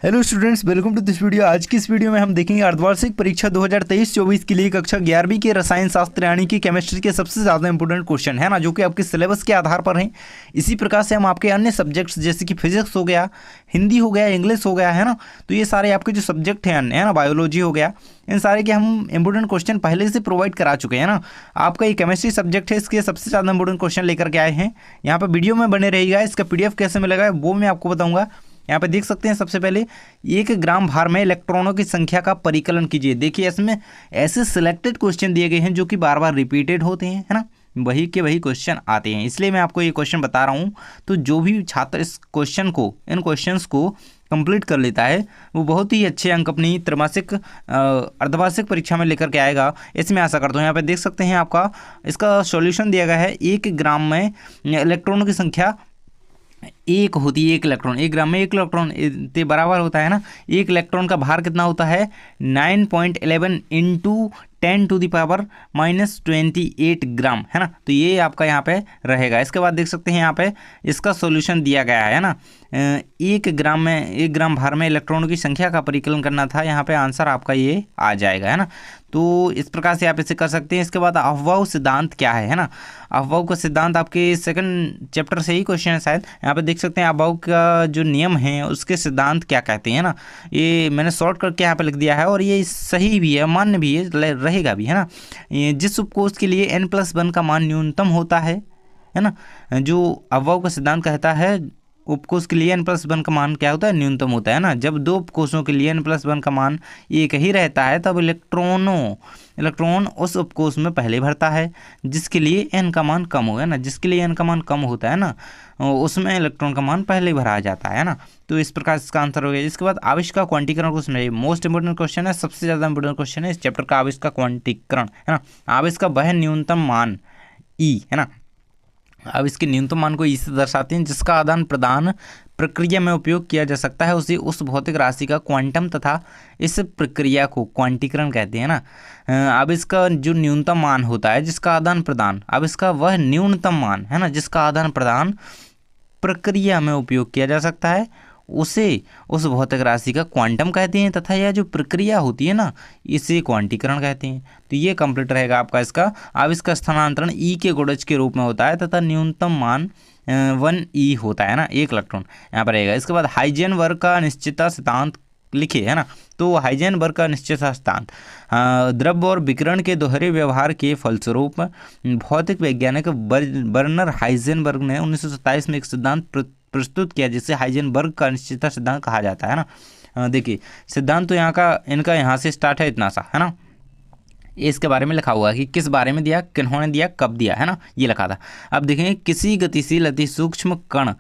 Hello students, welcome to this video. आज की इस वीडियो में हम देखेंगे अर्धवार्षिक परीक्षा 2023-24 के लिए कक्षा 11वीं के रसायन शास्त्र यानी कि केमिस्ट्री के सबसे ज़्यादा इंपॉर्टेंट क्वेश्चन है ना, जो कि आपके सिलेबस के आधार पर हैं। इसी प्रकार से हम आपके अन्य सब्जेक्ट्स जैसे कि फिजिक्स हो गया, हिंदी हो गया, इंग्लिश हो गया, है ना, तो ये सारे आपके जो सब्जेक्ट हैं अन्य, है ना, बायोलॉजी हो गया, इन सारे के हम इंपॉर्टेंट क्वेश्चन पहले से प्रोवाइड करा चुके हैं ना। आपका ये केमिस्ट्री सब्जेक्ट है, इसके सबसे ज़्यादा इंपॉर्टेंट क्वेश्चन लेकर के आए हैं। यहाँ पर वीडियो में बने रहिएगा। इसका PDF कैसे मिलेगा वो मैं आपको बताऊँगा। यहाँ पे देख सकते हैं, सबसे पहले 1 ग्राम भार में इलेक्ट्रॉनों की संख्या का परिकलन कीजिए। देखिए, इसमें ऐसे सिलेक्टेड क्वेश्चन दिए गए हैं जो कि बार बार रिपीटेड होते हैं, है ना, वही के वही क्वेश्चन आते हैं, इसलिए मैं आपको ये क्वेश्चन बता रहा हूँ। तो जो भी छात्र इस क्वेश्चन को, इन क्वेश्चंस को कंप्लीट कर लेता है, वो बहुत ही अच्छे अंक अपनी त्रैमासिक अर्धवार्षिक परीक्षा में लेकर के आएगा, इसमें आशा करता हूँ। यहाँ पे देख सकते हैं, आपका इसका सॉल्यूशन दिया गया है। 1 ग्राम में इलेक्ट्रॉनों की संख्या एक होती है, 1 इलेक्ट्रॉन, 1 ग्राम में 1 इलेक्ट्रॉन ते बराबर होता है ना। 1 इलेक्ट्रॉन का भार कितना होता है? 9.11 इंटू 10⁻⁻28 ग्राम, है ना। तो ये आपका यहाँ पे रहेगा। इसके बाद देख सकते हैं, यहाँ पे इसका सॉल्यूशन दिया गया है ना। 1 ग्राम में, 1 ग्राम भार में इलेक्ट्रॉनों की संख्या का परिकलन करना था। यहाँ पे आंसर आपका ये आ जाएगा, है ना। तो इस प्रकार से आप इसे कर सकते हैं। इसके बाद अफवाह सिद्धांत क्या है ना। अफवाह का सिद्धांत आपके सेकंड चैप्टर से ही क्वेश्चन है शायद। यहाँ पे देख सकते हैं, अफवाह का जो नियम है उसके सिद्धांत क्या कहते हैं ना। ये मैंने शॉर्ट करके यहाँ पे लिख दिया है, और ये सही भी है, मान्य भी है, रहेगा भी, है ना। ये जिस उपकोष के लिए n+1 का मान न्यूनतम होता है ना, जो अफवाह का सिद्धांत कहता है उपकोष के लिए n+1 का मान क्या होता है? न्यूनतम होता है ना। जब 2 उपकोषों के लिए n+1 का मान एक ही रहता है, तब इलेक्ट्रॉन उस उपकोष में पहले भरता है जिसके लिए n का मान कम होगा ना। जिसके लिए n का मान कम होता है ना, उसमें इलेक्ट्रॉन का मान पहले भरा जाता है ना। तो इस प्रकार इसका आंसर हो गया। इसके बाद आवेश का क्वांटीकरण को समझिए। मोस्ट इंपोर्टेंट क्वेश्चन है, सबसे ज़्यादा इंपोर्टेंट क्वेश्चन है इस चैप्टर का, आवेश का क्वांटीकरण, है ना। आवेश का वह न्यूनतम मान E, है ना। अब इसके न्यूनतम मान को E से दर्शाते हैं। जिसका आदान प्रदान प्रक्रिया में उपयोग किया जा सकता है उसे उस भौतिक राशि का क्वांटम तथा इस प्रक्रिया को क्वांटीकरण कहते हैं ना। अब इसका जो न्यूनतम मान होता है, जिसका आदान प्रदान, अब इसका वह न्यूनतम मान, है ना, जिसका आदान प्रदान प्रक्रिया में उपयोग किया जा सकता है, उसे उस भौतिक राशि का क्वांटम कहते हैं, तथा यह जो प्रक्रिया होती है ना, इसे क्वांटीकरण कहते हैं। तो ये कंप्लीट रहेगा आपका इसका। अब इसका स्थानांतरण E के गुणज के रूप में होता है, तथा न्यूनतम मान 1E होता है ना, 1 इलेक्ट्रॉन यहाँ पर रहेगा। इसके बाद हाइजेनबर्ग का निश्चितता सिद्धांत लिखिए, है ना। तो हाइजेनबर्ग का निश्चितता सिद्धांत, द्रव्य और विकिरण के दोहरे व्यवहार के फलस्वरूप भौतिक वैज्ञानिक बर्नर हाइजेनबर्ग ने 1927 में एक सिद्धांत प्रस्तुत किया, जिसे हाइजेनबर्ग का निश्चितता सिद्धांत कहा जाता है ना। देखिए, सिद्धांत तो यहाँ का, इनका यहाँ से स्टार्ट है इतना सा, है ना। इसके बारे में लिखा हुआ है कि किस बारे में दिया, किन्होंने दिया, कब दिया, है ना, ये लिखा था। अब देखेंगे, किसी गतिशील अति सूक्ष्म कण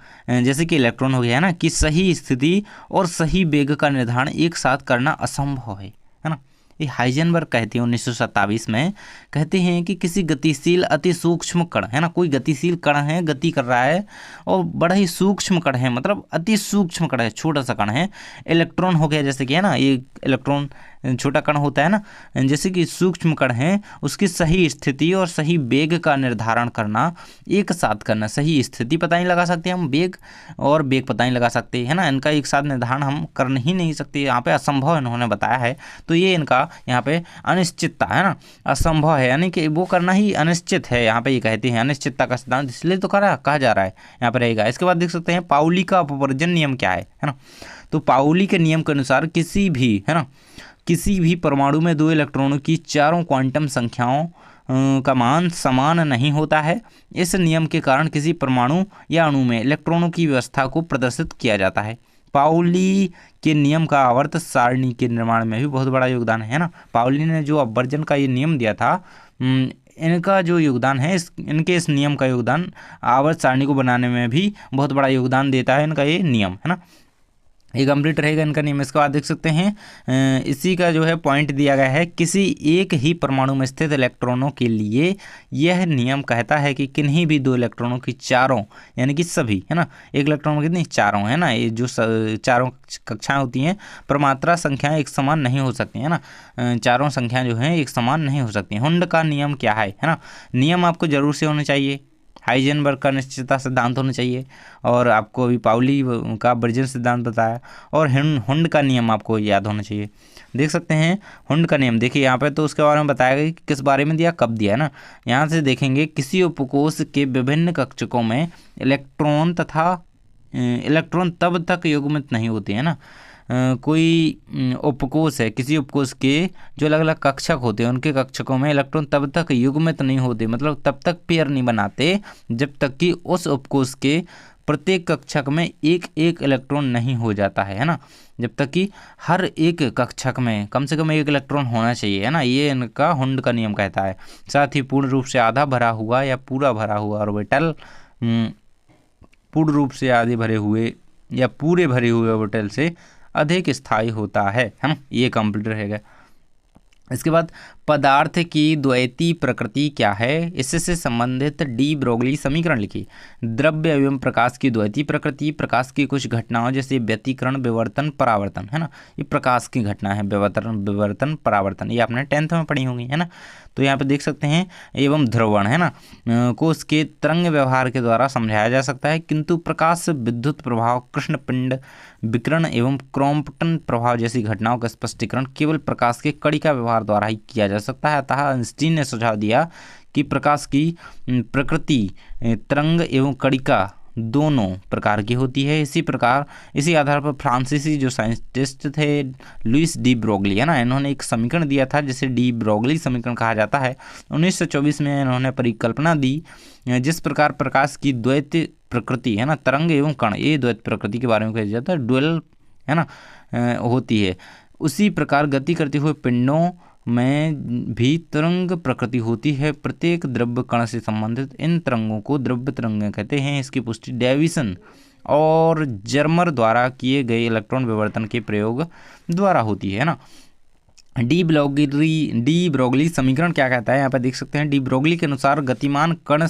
जैसे कि इलेक्ट्रॉन हो गया, है ना, की सही स्थिति और सही वेग का निर्धारण एक साथ करना असंभव है ना। ये हाइजेनबर्ग कहते हैं 1927 में, कहते हैं कि किसी गतिशील अति सूक्ष्म कण, है ना, कोई गतिशील कण है, गति कर रहा है, और बड़ा ही सूक्ष्म कण है, मतलब अति सूक्ष्म कण है, छोटा सा कण है। इलेक्ट्रॉन हो गया जैसे कि, है ना, ये इलेक्ट्रॉन छोटा कण होता है ना, जैसे कि सूक्ष्म कण है, उसकी सही स्थिति और सही वेग का निर्धारण करना, एक साथ करना। सही स्थिति पता नहीं लगा सकते हम, वेग और वेग पता नहीं लगा सकते, है ना, इनका एक साथ निर्धारण हम कर ही नहीं सकते, यहाँ पे असंभव इन्होंने बताया है। तो ये इनका यहाँ पे अनिश्चितता, है ना, असंभव है, यानी कि वो करना ही अनिश्चित है, यहाँ पे ये कहते हैं अनिश्चितता का सिद्धांत, इसलिए तो कहा जा रहा है, यहाँ पे रहेगा। इसके बाद देख सकते हैं, पाउली का अपवर्जन नियम क्या है ना। तो पाउली के नियम के अनुसार किसी भी, है ना, किसी भी परमाणु में 2 इलेक्ट्रॉनों की चारों क्वांटम संख्याओं का मान समान नहीं होता है। इस नियम के कारण किसी परमाणु या अणु में इलेक्ट्रॉनों की व्यवस्था को प्रदर्शित किया जाता है। पाउली के नियम का आवर्त सारणी के निर्माण में भी बहुत बड़ा योगदान है ना। पाउली ने जो अपवर्जन का ये नियम दिया था, इनका जो योगदान है, इनके इस नियम का योगदान आवर्त सारणी को बनाने में भी बहुत बड़ा योगदान देता है इनका ये नियम, है ना। ये कंप्लीट रहेगा इनका नियम। इसके बाद देख सकते हैं, इसी का जो है पॉइंट दिया गया है, किसी एक ही परमाणु में स्थित इलेक्ट्रॉनों के लिए यह नियम कहता है कि किन्हीं भी 2 इलेक्ट्रॉनों की चारों, यानी कि सभी, है ना, एक इलेक्ट्रॉन में कितनी, चारों, है ना, ये जो चारों कक्षाएं होती हैं, परमात्रा संख्याएं एक समान नहीं हो सकती, है ना, चारों संख्याएं जो हैं एक समान नहीं हो सकती। हुंड का नियम क्या है ना। नियम आपको जरूर से होने चाहिए, हाइजेनबर्ग का निश्चितता सिद्धांत होना चाहिए, और आपको अभी पाउली का वर्जन सिद्धांत बताया, और हुंड का नियम आपको याद होना चाहिए। देख सकते हैं हुंड का नियम, देखिए यहाँ पे तो उसके बारे में बताया गया कि किस बारे में दिया, कब दिया, है ना। यहाँ से देखेंगे किसी उपकोष के विभिन्न कक्षकों में इलेक्ट्रॉन तब तक युग्मित नहीं होते, है ना। कोई उपकोष है, किसी उपकोष के जो अलग अलग कक्षक होते हैं उनके कक्षकों में इलेक्ट्रॉन तब तक युग्मित नहीं होते, मतलब तब तक पेयर नहीं बनाते जब तक कि उस उपकोष के प्रत्येक कक्षक में एक एक इलेक्ट्रॉन नहीं हो जाता है ना। जब तक कि हर एक कक्षक में कम से कम एक इलेक्ट्रॉन होना चाहिए, है ना, ये इनका हुंड का नियम कहता है। साथ ही पूर्ण रूप से आधा भरा हुआ या पूरा भरा हुआ ऑर्बिटल पूर्ण रूप से आधे भरे हुए या पूरे भरे हुए ऑर्बिटल से अधिक स्थायी होता है ना, ये कंप्लीट रहेगा। इसके बाद पदार्थ की द्वैती प्रकृति क्या है, इससे संबंधित डी ब्रोगली समीकरण लिखिए। द्रव्य एवं प्रकाश की द्वैती प्रकृति, प्रकाश की कुछ घटनाओं जैसे व्यतिकरण, विवर्तन, परावर्तन, है ना, ये प्रकाश की घटना है, विवर्तन परावर्तन, ये आपने 10th में पढ़ी होंगी, है ना। तो यहाँ पे देख सकते हैं एवं ध्रुवण, है ना, को उसके तरंग व्यवहार के द्वारा समझाया जा सकता है, किंतु प्रकाश, विद्युत प्रभाव, कृष्णपिंड विकिरण एवं क्रॉम्पटन प्रभाव जैसी घटनाओं का स्पष्टीकरण केवल प्रकाश के कणिका व्यवहार द्वारा ही किया जा सकता है। अतः आइंस्टीन ने सुझाव दिया कि प्रकाश की प्रकृति तरंग एवं कणिका दोनों प्रकार की होती है। इसी आधार पर फ्रांसीसी जो साइंटिस्ट थे लुइस डी ब्रोगली, है ना, इन्होंने एक समीकरण दिया था जिसे डी ब्रोगली समीकरण कहा जाता है। 1924 में इन्होंने परिकल्पना दी जिस प्रकार प्रकाश की द्वैत प्रकृति, है ना, तरंग एवं कण, ये द्वैत प्रकृति के बारे में कहा जाता है, ड्यूअल, है ना, होती है। उसी प्रकार गति करते हुए पिंडों में भी तरंग प्रकृति होती है। प्रत्येक द्रव्य कण से संबंधित इन तरंगों को द्रव्य तरंग कहते हैं। इसकी पुष्टि डेविसन और जर्मर द्वारा किए गए इलेक्ट्रॉन विवर्तन के प्रयोग द्वारा होती है ना। डी ब्रोगली समीकरण क्या कहता है, यहाँ पर देख सकते हैं। डी ब्रोगली के अनुसार गतिमान कण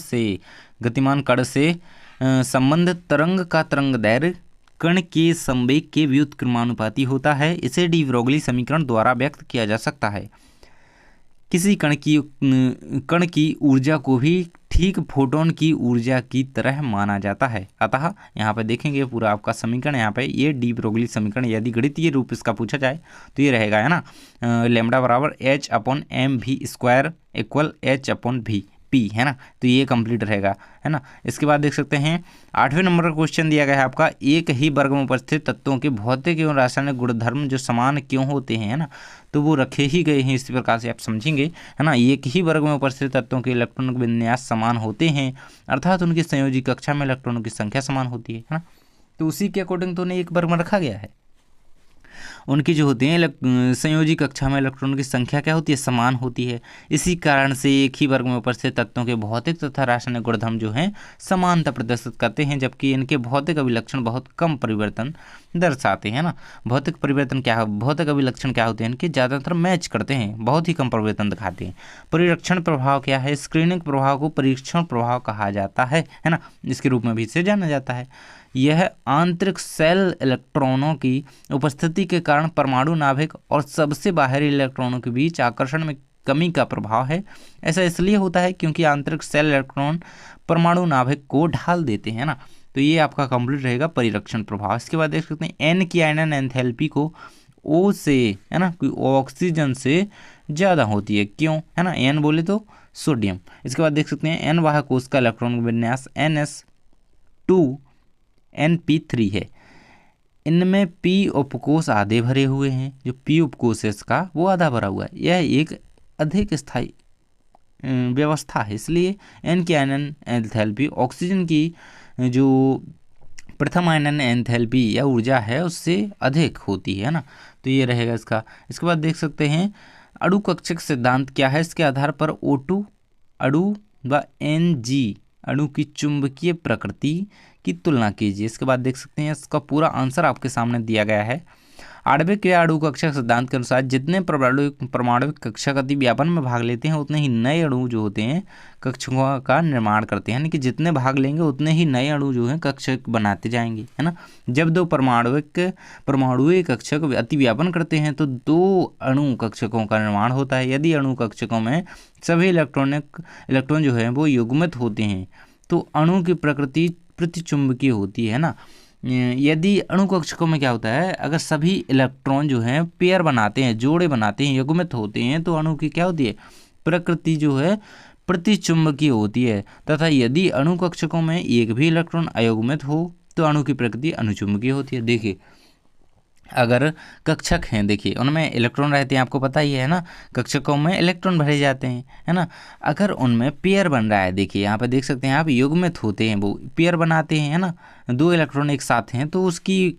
से संबंधित तरंग का तरंग दैर्घ्य कण के संवेग के व्युत्क्रमानुपाती होता है। इसे डी ब्रोगली समीकरण द्वारा व्यक्त किया जा सकता है। किसी कण की ऊर्जा को भी ठीक फोटोन की ऊर्जा की तरह माना जाता है। अतः यहाँ पे देखेंगे पूरा आपका समीकरण, यहाँ पे ये डी ब्रोगली समीकरण यदि गणितीय रूप इसका पूछा जाए तो ये रहेगा, है ना, लैम्डा बराबर h/mv² इक्वल h/v पी, है ना। तो ये कंप्लीट रहेगा, है ना। इसके बाद देख सकते हैं 8वें नंबर का क्वेश्चन दिया गया है आपका, एक ही वर्ग में उपस्थित तत्वों के भौतिक एवं रासायनिक गुणधर्म जो समान क्यों होते हैं, है ना, तो वो रखे ही गए हैं इसी प्रकार से आप समझेंगे, है ना। एक ही वर्ग में उपस्थित तत्वों के इलेक्ट्रॉनिक विन्यास समान होते हैं, अर्थात उनकी संयोजी कक्षा में इलेक्ट्रॉनों की संख्या समान होती है ना। तो उसी के अकॉर्डिंग तो उन्हें एक वर्ग में रखा गया है। उनकी जो होती हैं संयोजी कक्षा में इलेक्ट्रॉनों की संख्या क्या होती है, समान होती है। इसी कारण से एक ही वर्ग में उपस्थित तत्वों के भौतिक तथा रासायनिक गुणधर्म जो हैं समानता प्रदर्शित करते हैं, जबकि इनके भौतिक अभिलक्षण बहुत कम परिवर्तन दर्शाते हैं ना। भौतिक अभिलक्षण क्या होते हैं, इनके ज़्यादातर मैच करते हैं, बहुत ही कम परिवर्तन दिखाते हैं। परिरक्षण प्रभाव क्या है, स्क्रीनिंग प्रभाव को परीक्षण प्रभाव कहा जाता है ना, इसके रूप में भी इसे जाना जाता है। यह आंतरिक सेल इलेक्ट्रॉनों की उपस्थिति के कारण परमाणु नाभिक और सबसे बाहरी इलेक्ट्रॉनों के बीच आकर्षण में कमी का प्रभाव है। ऐसा इसलिए होता है क्योंकि आंतरिक सेल इलेक्ट्रॉन परमाणु नाभिक को ढाल देते हैं ना। तो ये आपका कंप्लीट रहेगा परिरक्षण प्रभाव। इसके बाद देख सकते हैं एन की आयनन एंथैल्पी को ओ से, है ना, कोई ऑक्सीजन से ज़्यादा होती है, क्यों, है ना, एन बोले तो सोडियम। इसके बाद देख सकते हैं एन वाहक कोष का इलेक्ट्रॉन विन्यास NS2Np3 है। इनमें p उपकोष आधे भरे हुए हैं, जो p उपकोष है इसका वो आधा भरा हुआ है। यह एक अधिक स्थायी व्यवस्था है, इसलिए n की आयनन एंथैल्पी ऑक्सीजन की जो प्रथम आयनन एंथैल्पी या ऊर्जा है उससे अधिक होती है ना। तो ये रहेगा इसका। इसके बाद देख सकते हैं अणु कक्षक सिद्धांत क्या है, इसके आधार पर O2 अणु व Ng अणु की चुंबकीय प्रकृति की तुलना कीजिए। इसके बाद देख सकते हैं इसका पूरा आंसर आपके सामने दिया गया है। आणविक या अणु कक्षक सिद्धांत के अनुसार जितने परमाणु कक्षक अति व्यापन में भाग लेते हैं उतने ही नए अणु जो होते हैं कक्षकों का निर्माण करते हैं, यानी कि जितने भाग लेंगे उतने ही नए अणु जो हैं कक्षक बनाते जाएंगे, है ना। जब दो परमाणुई कक्षक अति व्यापन करते हैं तो दो अणु कक्षकों का निर्माण होता है। यदि अणु कक्षकों में सभी इलेक्ट्रॉन जो है वो युग्मित होते हैं तो अणु की प्रकृति प्रतिचुंबकीय होती है ना। यदि अणु कक्षकों में क्या होता है, अगर सभी इलेक्ट्रॉन जो हैं पेयर बनाते हैं, जोड़े बनाते हैं, युग्मित होते हैं, तो अणु की क्या होती है, प्रकृति जो है प्रतिचुंबकीय होती है। तथा यदि अणु कक्षकों में एक भी इलेक्ट्रॉन अयुग्मित हो तो अणु की प्रकृति अनुचुंबकीय होती है। देखिए अगर कक्षक हैं, देखिए उनमें इलेक्ट्रॉन रहते हैं, आपको पता ही है ना, कक्षकों में इलेक्ट्रॉन भरे जाते हैं, है ना। अगर उनमें पेयर बन रहा है, देखिए यहाँ पे देख सकते हैं आप, युग्मित होते हैं, वो पेयर बनाते हैं, है ना, दो इलेक्ट्रॉन एक साथ हैं, तो उसकी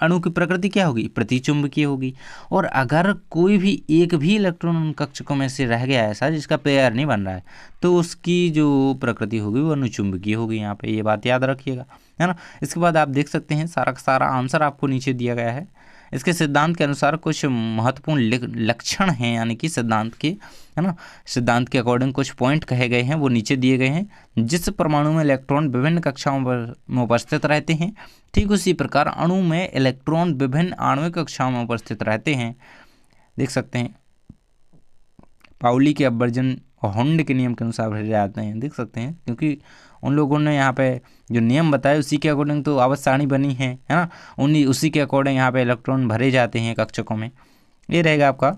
अणु की प्रकृति क्या होगी, प्रतिचुंबकीय होगी। और अगर कोई भी एक भी इलेक्ट्रॉन उन कक्षकों में से रह गया ऐसा जिसका पेयर नहीं बन रहा है, तो उसकी जो प्रकृति होगी वो अनुचुंबकीय होगी। यहाँ पे ये बात याद रखिएगा, है ना। इसके बाद आप देख सकते हैं सारा का सारा आंसर आपको नीचे दिया गया है। इसके सिद्धांत के अनुसार कुछ महत्वपूर्ण लक्षण हैं, यानी कि सिद्धांत के, है ना, सिद्धांत के अकॉर्डिंग कुछ पॉइंट कहे गए हैं, वो नीचे दिए गए हैं। जिस परमाणु में इलेक्ट्रॉन विभिन्न कक्षाओं में उपस्थित रहते हैं, ठीक उसी प्रकार अणु में इलेक्ट्रॉन विभिन्न आणविक कक्षाओं में उपस्थित रहते हैं। देख सकते हैं पाउली के अपवर्जन और हुंड के नियम के अनुसार भरे जाते हैं, देख सकते हैं, क्योंकि उन लोगों ने यहाँ पे जो नियम बताए उसी के अकॉर्डिंग तो आवर्त सारणी बनी है ना, उसी के अकॉर्डिंग यहाँ पे इलेक्ट्रॉन भरे जाते हैं कक्षकों में। ये रहेगा आपका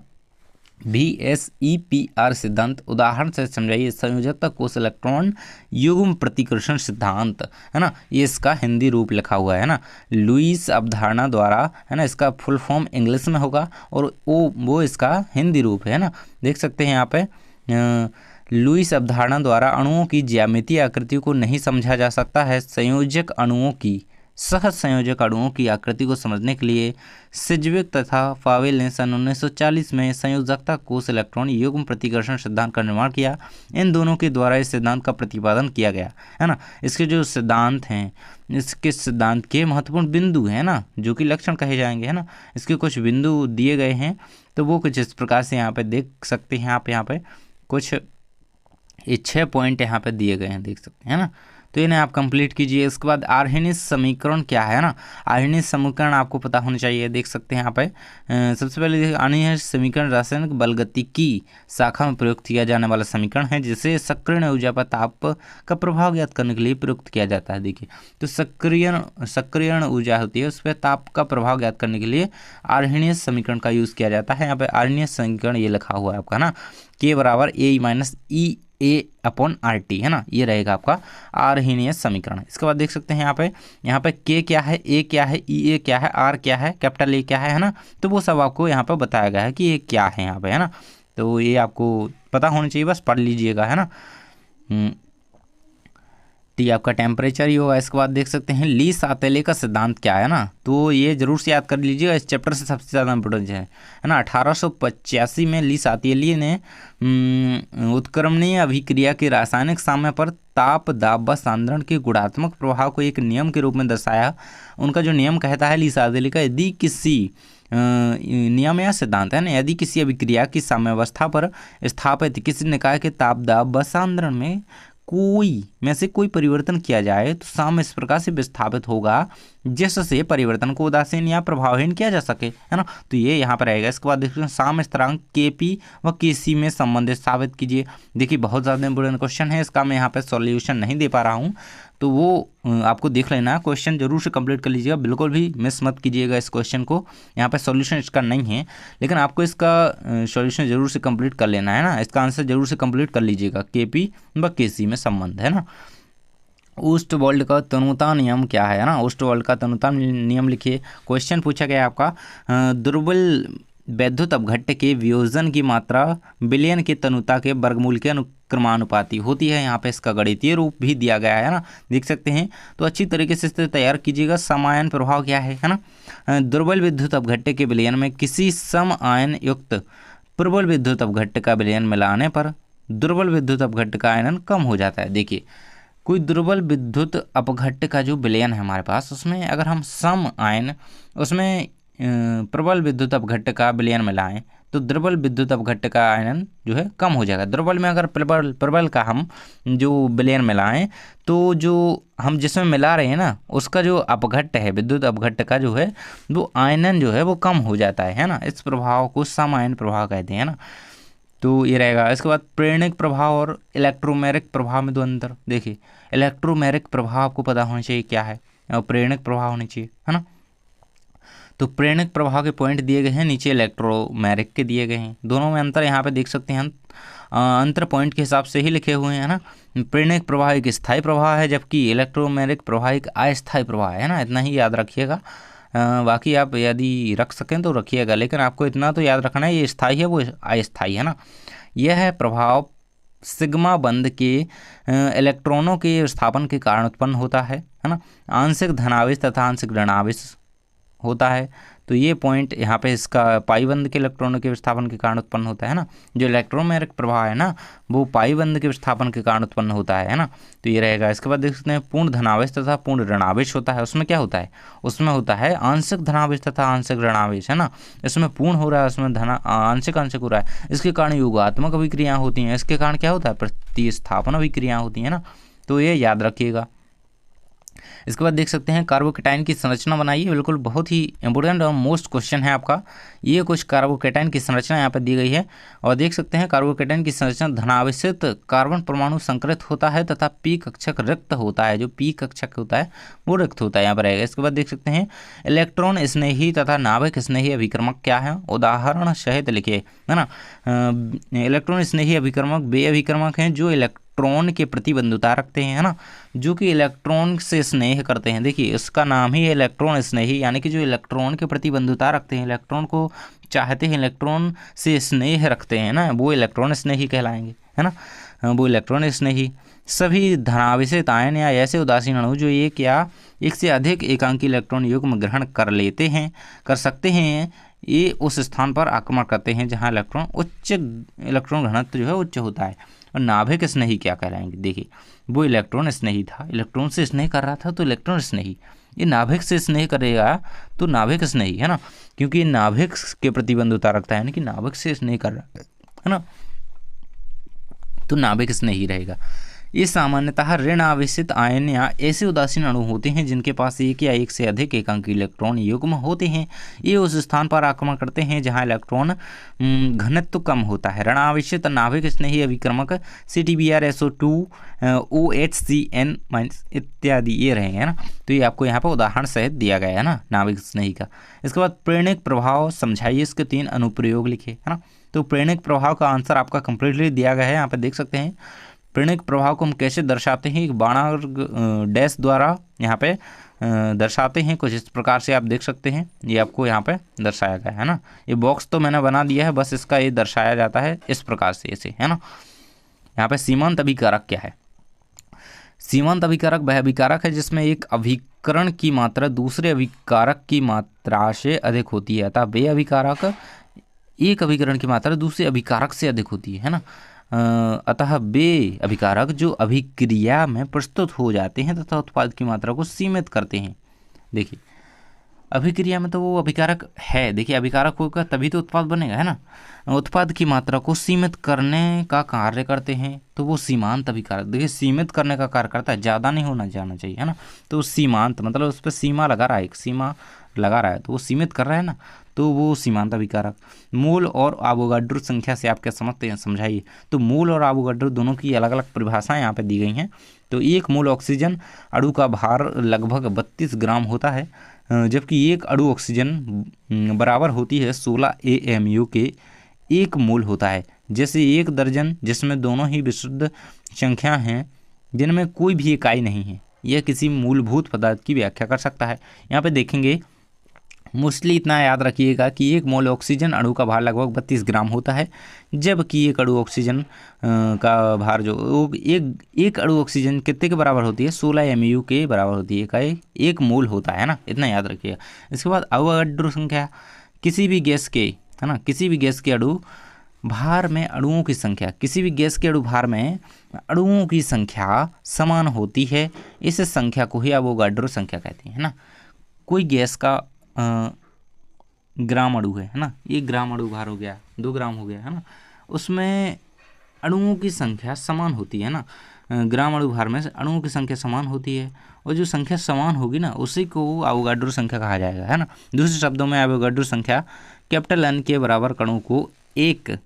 VSEPR सिद्धांत। उदाहरण से समझाइए, संयोजकता कोष इलेक्ट्रॉन युग्म प्रतिकर्षण सिद्धांत, है ना, ये इसका हिंदी रूप लिखा हुआ है ना, लुईस अवधारणा द्वारा, है ना, इसका फुल फॉर्म इंग्लिश में होगा और वो इसका हिंदी रूप है ना। देख सकते हैं यहाँ पे लुईस अवधारणा द्वारा अणुओं की ज्यामितीय आकृतियों को नहीं समझा जा सकता है। संयोजक अणुओं की, सहज संयोजक अणुओं की आकृति को समझने के लिए सिज्विक तथा फावेल ने सन 1940 में संयोजकता कोष इलेक्ट्रॉन युग्म प्रतिकर्षण सिद्धांत का निर्माण किया। इन दोनों के द्वारा इस सिद्धांत का प्रतिपादन किया गया, है ना। इसके जो सिद्धांत हैं, इसके सिद्धांत के महत्वपूर्ण बिंदु हैं ना, जो कि लक्षण कहे जाएंगे, है ना, इसके कुछ बिंदु दिए गए हैं, तो वो कुछ इस प्रकार से यहाँ पे देख सकते हैं आप। यहाँ पे कुछ ये 6 पॉइंट यहाँ पे दिए गए हैं, देख सकते हैं ना, तो इन्हें आप कंप्लीट कीजिए। इसके बाद आर्हेनिस समीकरण क्या है ना, आर्हेनिस समीकरण आपको पता होना चाहिए। देख सकते हैं यहाँ पे सबसे पहले आर्हेनिस समीकरण रासायनिक बलगतिकी शाखा में प्रयुक्त किया जाने वाला समीकरण है, जिसे सक्रियण ऊर्जा पर ताप का प्रभाव ज्ञात करने के लिए प्रयुक्त किया जाता है। देखिए तो सक्रियण ऊर्जा होती है, उस पर ताप का प्रभाव ज्ञात करने के लिए आर्हेनिस समीकरण का यूज़ किया जाता है। यहाँ पे आर्हेनिस समीकरण ये लिखा हुआ है आपका ना, K बराबर A-E/A/RT, है ना, ये रहेगा आपका आर्हेनियस समीकरण। इसके बाद देख सकते हैं यहाँ पे K क्या है, A क्या है, E क्या है, R क्या है, कैपिटल A क्या है ना, तो वो सब आपको यहाँ पे बताया गया है कि ये क्या है यहाँ पे, है ना, तो ये आपको पता होना चाहिए, बस पढ़ लीजिएगा, है ना। T आपका टेम्परेचर ही होगा। इसके बाद देख सकते हैं ली सातेले का सिद्धांत क्या है ना, तो ये जरूर से याद कर लीजिएगा, इस चैप्टर से सबसे ज़्यादा इम्पोर्टेंट है ना। 1885 में ली सातेली ने उत्क्रमणीय अभिक्रिया के रासायनिक साम्य पर ताप दाब व सांद्रण के गुणात्मक प्रभाव को एक नियम के रूप में दर्शाया। उनका जो नियम कहता है ली सातेली का, यदि किसी नियम या सिद्धांत है ना, यदि किसी अभिक्रिया की साम्यावस्था पर स्थापित किसी निकाय के ताप दाब व सांद्रण में कोई परिवर्तन किया जाए तो साम्य इस प्रकार से विस्थापित होगा जिससे परिवर्तन को उदासीन या प्रभावहीन किया जा सके, है ना, तो ये यहाँ पर रहेगा। इसके बाद देखिए साम्य स्थिरांक Kp व Kc में संबंधित साबित कीजिए। देखिए बहुत ज़्यादा इंपोर्टेंट क्वेश्चन है, इसका मैं यहाँ पे सॉल्यूशन नहीं दे पा रहा हूँ, तो वो आपको देख लेना, क्वेश्चन जरूर से कंप्लीट कर लीजिएगा, बिल्कुल भी मिस मत कीजिएगा इस क्वेश्चन को। यहाँ पे सॉल्यूशन इसका नहीं है, लेकिन आपको इसका सॉल्यूशन जरूर से कंप्लीट कर लेना है ना, इसका आंसर जरूर से कंप्लीट कर लीजिएगा, Kp व Kc में संबंध, है ना। ओस्टवाल्ड का तनुता नियम क्या है ना, ओस्टवाल्ड का तनुता नियम लिखिए। क्वेश्चन पूछा गया आपका, दुर्बल वैद्युत अपघट्य के वियोजन की मात्रा विलयन के तनुता के वर्गमूल के अनुक्रमानुपाती होती है। यहाँ पे इसका गणितीय रूप भी दिया गया है ना, देख सकते हैं, तो अच्छी तरीके से इसे तैयार कीजिएगा। समायन प्रभाव क्या है ना, दुर्बल विद्युत अपघट्य के विलयन में किसी सम आयन युक्त प्रबल विद्युत अपघट्य का विलयन मिलाने पर दुर्बल विद्युत अपघट्य का आयनन कम हो जाता है। देखिए कोई दुर्बल विद्युत अपघट्य का जो विलयन है हमारे पास, उसमें अगर हम सम आयन उसमें प्रबल विद्युत अपघट्य का विलयन मिलाएं तो दुर्बल विद्युत अपघट्य का आयनन जो है कम हो जाएगा। दुर्बल में अगर प्रबल का हम जो विलयन मिलाएं तो जो हम जिसमें मिला रहे हैं ना, उसका जो अपघट्य है विद्युत अपघट्य का जो है वो आयनन जो है वो कम हो जाता है ना। इस प्रभाव को सम आयन प्रभाव कहते हैं ना। तो ये रहेगा। इसके बाद प्रेरणिक प्रभाव और इलेक्ट्रोमैग्नेटिक प्रभाव में दो अंतर। देखिए इलेक्ट्रोमैग्नेटिक प्रभाव आपको पता होना चाहिए क्या है और प्रेरणिक प्रभाव होने चाहिए, है ना। तो प्रेरणिक प्रभाव के पॉइंट दिए गए हैं, नीचे इलेक्ट्रोमैग्नेटिक के दिए गए हैं। दोनों में अंतर यहाँ पे देख सकते हैं, अंतर पॉइंट के हिसाब से ही लिखे हुए हैं ना। प्रेरणिक प्रवाह एक स्थायी प्रवाह है, जबकि इलेक्ट्रोमैग्नेटिक प्रवाह एक अस्थायी प्रवाह है ना। इतना ही याद रखिएगा, बाकी आप यदि रख सकें तो रखिएगा, लेकिन आपको इतना तो याद रखना है ये स्थायी है वो अस्थायी है ना। यह है प्रभाव सिग्मा बंध के इलेक्ट्रॉनों के विस्थापन के कारण उत्पन्न होता है ना। आंशिक धनावेश तथा आंशिक ऋणावेश होता है। तो ये पॉइंट यहाँ पे इसका पाई बंध के इलेक्ट्रॉनों के विस्थापन के कारण उत्पन्न होता है ना। जो इलेक्ट्रोमैग्नेटिक प्रभाव है ना वो पाई बंध के विस्थापन के कारण उत्पन्न होता है ना। तो ये रहेगा। इसके बाद देख सकते हैं पूर्ण धनावेश तथा पूर्ण ऋणावेश होता है। उसमें क्या होता है, उसमें होता है आंशिक धनावेश तथा आंशिक ऋणावेश, है ना। इसमें पूर्ण हो रहा है, उसमें आंशिक आंशिक हो रहा है। इसके कारण योगात्मक अभिक्रियाएं होती हैं, इसके कारण क्या होता है, प्रतिस्थापन अभिक्रियाएं होती हैं ना। तो ये याद रखिएगा। इसके बाद देख सकते हैं कार्बोकेटाइन की संरचना बनाइए। बिल्कुल बहुत ही इंपॉर्टेंट और मोस्ट क्वेश्चन है आपका। ये कुछ कार्बोकेटाइन की संरचना यहाँ पर दी गई है और देख सकते हैं कार्बोकेटाइन की संरचना धनावेशित कार्बन परमाणु संकरित होता है तथा पी कक्षक रिक्त होता है। जो पी कक्षक होता है वो रिक्त होता है, यहाँ पर रहेगा। इसके बाद देख सकते हैं इलेक्ट्रॉन स्नेही तथा नाभिक स्नेही अभिक्रमक क्या है, उदाहरण सहित लिखिए, है ना। इलेक्ट्रॉन स्नेही अभिक्रमक वे अभिक्रमक हैं जो इलेक्ट्रॉन के प्रति बंधुता रखते हैं, है ना, जो कि इलेक्ट्रॉन से स्नेह करते हैं। देखिए इसका नाम ही है इलेक्ट्रॉन स्नेही, यानी कि जो इलेक्ट्रॉन के प्रति बंधुता रखते हैं, इलेक्ट्रॉन को चाहते हैं, इलेक्ट्रॉन से स्नेह रखते हैं ना, वो इलेक्ट्रॉन स्नेही कहलाएंगे, है ना। वो इलेक्ट्रॉन स्नेही सभी धनावेशित आयन या ऐसे उदासीन अणु जो एक या एक से अधिक एकांकी इलेक्ट्रॉन युग्म ग्रहण कर सकते हैं, ये उस स्थान पर आक्रमण करते हैं जहां इलेक्ट्रॉन घनत्व जो है उच्च होता है। और नाभिक स्नेही क्या कहलाएंगे, देखिए वो इलेक्ट्रॉन स्नेही था, इलेक्ट्रॉन से स्नेह कर रहा था तो इलेक्ट्रॉन स्नेही। ये नाभिक से स्नेह करेगा तो नाभिक स्नेही, है ना, क्योंकि ये नाभिक के प्रति बंधुता रखता है, यानी कि नाभिक से स्नेह कर रहा है ना, तो नाभिक स्नेही रहेगा। ये सामान्यतः ऋण आवेशित आयन या ऐसे उदासीन अणु होते हैं जिनके पास एक या एक से अधिक एकांकी इलेक्ट्रॉन युग्म होते हैं। ये उस स्थान पर आक्रमण करते हैं जहां इलेक्ट्रॉन घनत्व कम होता है। ऋण आवेशित नाभिक स्नेही अभिक्रमक CTBr SO2 OHCN- इत्यादि ये रहेंगे, है ना। तो ये आपको यहाँ पर उदाहरण सहित दिया गया है ना नाभिक स्नेही का। इसके बाद प्रेरणिक प्रभाव समझाइए, इसके 3 अनुप्रयोग लिखे, है ना। तो प्रेरणिक प्रभाव का आंसर आपका कंप्लीटली दिया गया है, यहाँ पे देख सकते हैं। प्रेरणिक प्रभाव को हम कैसे दर्शाते हैं, एक बाणा डैश द्वारा यहाँ पे दर्शाते हैं, कुछ इस प्रकार से आप देख सकते हैं। ये आपको यहाँ पे दर्शाया गया है ना, ये बॉक्स तो मैंने बना दिया है, बस इसका ये दर्शाया जाता है इस प्रकार से ऐसे, है ना। यहाँ पे सीमांत अभिकारक क्या है, सीमांत अभिकारक वह अभिकारक है जिसमें एक अभिकरण की मात्रा दूसरे अभिकारक की मात्रा से अधिक होती है, अतः वे अभिकारक एक अभिकरण की मात्रा दूसरे अभिकारक से अधिक होती है ना। अतः वे अभिकारक जो अभिक्रिया में प्रस्तुत हो जाते हैं तथा उत्पाद की मात्रा को सीमित करते हैं। देखिए अभिक्रिया में तो वो अभिकारक है, देखिए अभिकारक होगा तभी तो उत्पाद बनेगा, है ना। उत्पाद की मात्रा को सीमित करने का कार्य करते हैं तो वो सीमांत अभिकारक, देखिए सीमित करने का कार्य करता है, ज़्यादा नहीं होना जाना चाहिए, है ना। तो सीमांत मतलब उस पर सीमा लगा रहा है, एक सीमा लगा रहा है तो वो सीमित कर रहा है ना, तो वो सीमांत अभिकारक। मूल और एवोगाड्रो संख्या से आप क्या समझते हैं, समझाइए। तो मूल और एवोगाड्रो दोनों की अलग अलग परिभाषाएं यहाँ पे दी गई हैं। तो एक मूल ऑक्सीजन अणु का भार लगभग 32 ग्राम होता है, जबकि एक अणु ऑक्सीजन बराबर होती है 16 AMU के 1 मूल होता है। जैसे 1 दर्जन जिसमें दोनों ही विशुद्ध संख्या हैं जिनमें कोई भी इकाई नहीं है, यह किसी मूलभूत पदार्थ की व्याख्या कर सकता है। यहाँ पे देखेंगे मोस्टली इतना याद रखिएगा कि 1 मोल ऑक्सीजन अणु का भार लगभग 32 ग्राम होता है, जबकि एक अणु ऑक्सीजन का भार जो एक अणु ऑक्सीजन कितने के बराबर होती है, 16 MU के बराबर होती है, इकाई 1 मोल होता है ना, इतना याद रखिएगा। इसके बाद अवोगाड्रो संख्या किसी भी गैस के, है ना, किसी भी गैस के अणु भार में अणुओं की संख्या, किसी भी गैस के अणु भार में अणुओं की संख्या समान होती है, इस संख्या को ही अवोगाड्रो संख्या कहते हैं, है ना। कोई गैस का ग्राम अणु है ना, 1 ग्राम अणु भार हो गया, 2 ग्राम हो गया, है ना, उसमें अणुओं की संख्या समान होती है ना। ग्राम अणु भार में अणुओं की संख्या समान होती है, और जो संख्या समान होगी ना उसी को अवोगाड्रो संख्या कहा जाएगा, है ना। दूसरे शब्दों में अवोगाड्रो संख्या कैपिटल N के बराबर कणों को एक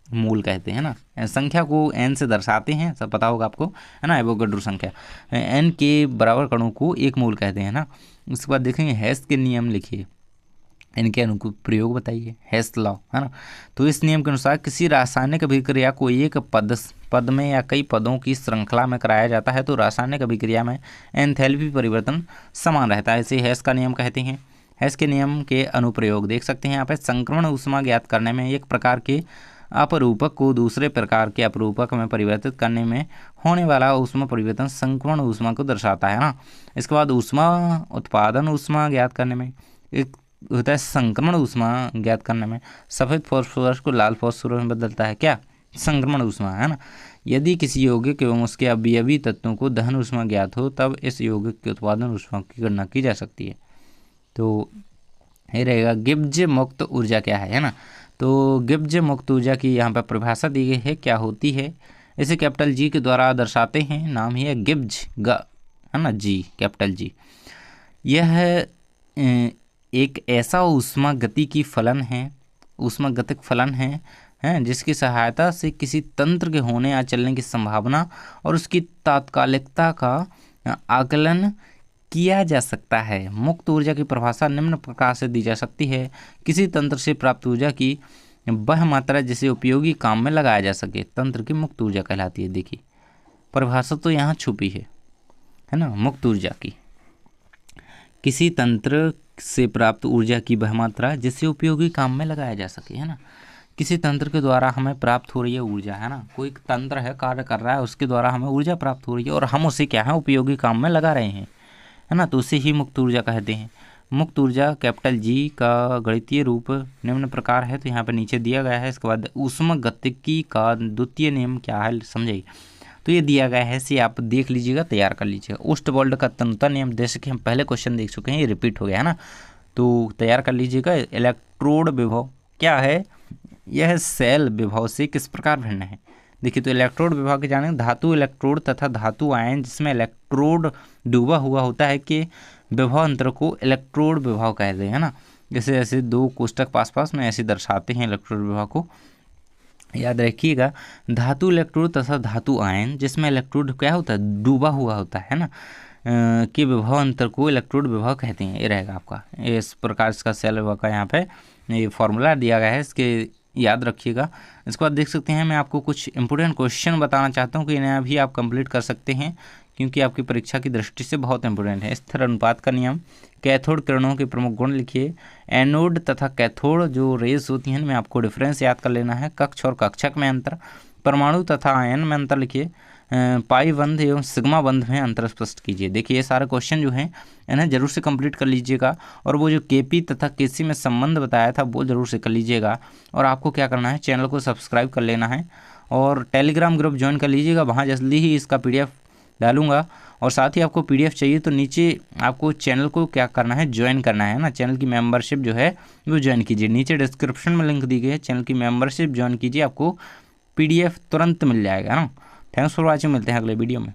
मोल कहते हैं ना। संख्या को n से दर्शाते हैं, सब पता होगा आपको, है ना। एवोगाड्रो संख्या n के बराबर कणों को 1 मोल कहते हैं ना। उसके बाद देखेंगे हेस के नियम लिखिए, इनके अनुकूल प्रयोग बताइए, हेस लॉ, है ना। तो इस नियम के अनुसार किसी रासायनिक अभिक्रिया को एक पद में या कई पदों की श्रृंखला में कराया जाता है तो रासायनिक अभिक्रिया में एंथैल्पी परिवर्तन समान रहता है, इसे हेस का नियम कहते हैं। हेस के नियम के अनुप्रयोग देख सकते हैं यहाँ पे, संक्रमण ऊष्मा ज्ञात करने में एक प्रकार के अपरूपक को दूसरे प्रकार के अपरूपक में परिवर्तित करने में होने वाला ऊष्मा परिवर्तन संक्रमण ऊष्मा को दर्शाता है ना। इसके बाद ऊष्मा उत्पादन ऊष्मा ज्ञात करने में एक होता है संक्रमण ऊष्मा ज्ञात करने में सफ़ेद फास्फोरस को लाल फास्फोरस में बदलता है, क्या, संक्रमण ऊष्मा, है ना। यदि किसी यौगिक एवं उसके अवयवी तत्वों को दहन ऊष्मा ज्ञात हो तब इस यौगिक के उत्पादन ऊष्मा की गणना की जा सकती है। तो ये रहेगा गिब्ज मुक्त ऊर्जा क्या है ना। तो गिब्ज मुक्त ऊर्जा की यहाँ पर परिभाषा दी गई है, क्या होती है, इसे कैपिटल जी के द्वारा दर्शाते हैं, नाम ही है गिब्ज है ना, जी कैपिटल जी। यह एक ऐसा ऊष्मागतिकी फलन है, ऊष्मागतिक फलन है जिसकी सहायता से किसी तंत्र के होने या चलने की संभावना और उसकी तात्कालिकता का आकलन किया जा सकता है। मुक्त ऊर्जा की परिभाषा निम्न प्रकार से दी जा सकती है, किसी तंत्र से प्राप्त ऊर्जा की वह मात्रा जिसे उपयोगी काम में लगाया जा सके तंत्र की मुक्त ऊर्जा कहलाती है। देखिए परिभाषा तो यहाँ छुपी है ना, मुक्त ऊर्जा की, किसी तंत्र से प्राप्त ऊर्जा की वह मात्रा जिससे उपयोगी काम में लगाया जा सके, है ना। किसी तंत्र के द्वारा हमें प्राप्त हो रही है ऊर्जा, है ना, कोई तंत्र है कार्य कर रहा है उसके द्वारा हमें ऊर्जा प्राप्त हो रही है और हम उसे क्या है उपयोगी काम में लगा रहे हैं, है ना, तो उसे ही मुक्त ऊर्जा कहते हैं। मुक्त ऊर्जा कैपिटल जी का गणितीय रूप निम्न प्रकार है, तो यहाँ पर नीचे दिया गया है। इसके बाद ऊष्मागतिकी का द्वितीय नियम क्या है समझिए, तो ये दिया गया है, इसे आप देख लीजिएगा, तैयार कर लीजिएगा। ओस्टवॉल्ड का तन्यता नियम जैसे कि हम पहले क्वेश्चन देख चुके हैं, ये रिपीट हो गया है ना, तो तैयार कर लीजिएगा। इलेक्ट्रोड विभव क्या है, यह सेल विभव से किस प्रकार भिन्न है। देखिए तो इलेक्ट्रोड विभव के जाने धातु इलेक्ट्रोड तथा धातु आयन जिसमें इलेक्ट्रोड डूबा हुआ होता है कि विभव अंतर को इलेक्ट्रोड विभव कहते हैं ना। जैसे ऐसे 2 कोष्टक पास में ऐसे दर्शाते हैं इलेक्ट्रोड विभव को, याद रखिएगा। धातु इलेक्ट्रोड तथा धातु आयन जिसमें इलेक्ट्रोड क्या होता है डूबा हुआ होता है ना, कि विभव अंतर को इलेक्ट्रोड विभव कहते हैं। ये रहेगा आपका, इस प्रकार इसका सेल विभव का यहाँ पे ये फॉर्मूला दिया गया है, इसके याद रखिएगा। इसके बाद देख सकते हैं मैं आपको कुछ इंपोर्टेंट क्वेश्चन बताना चाहता हूँ कि इन्हें अभी आप कंप्लीट कर सकते हैं क्योंकि आपकी परीक्षा की दृष्टि से बहुत इंपॉर्टेंट है। स्थिर अनुपात का नियम, कैथोड किरणों के प्रमुख गुण लिखिए, एनोड तथा कैथोड जो रेस होती हैं मैं आपको डिफरेंस याद कर लेना है, कक्ष और कक्षक में अंतर, परमाणु तथा आयन में अंतर लिखिए, पाई बंध एवं सिग्मा बंध में अंतर स्पष्ट कीजिए। देखिए ये सारे क्वेश्चन जो हैं इन्हें जरूर से कंप्लीट कर लीजिएगा और वो जो केपी तथा केसी में संबंध बताया था वो जरूर से कर लीजिएगा। और आपको क्या करना है, चैनल को सब्सक्राइब कर लेना है और टेलीग्राम ग्रुप ज्वाइन कर लीजिएगा, वहाँ जल्दी ही इसका PDF डालूंगा। और साथ ही आपको PDF चाहिए तो नीचे आपको चैनल को क्या करना है, ज्वाइन करना है ना, चैनल की मेंबरशिप जो है वो ज्वाइन कीजिए। नीचे डिस्क्रिप्शन में लिंक दी गई है, चैनल की मेंबरशिप ज्वाइन कीजिए, आपको PDF तुरंत मिल जाएगा ना। थैंक्स फॉर वॉचिंग, मिलते हैं अगले वीडियो में।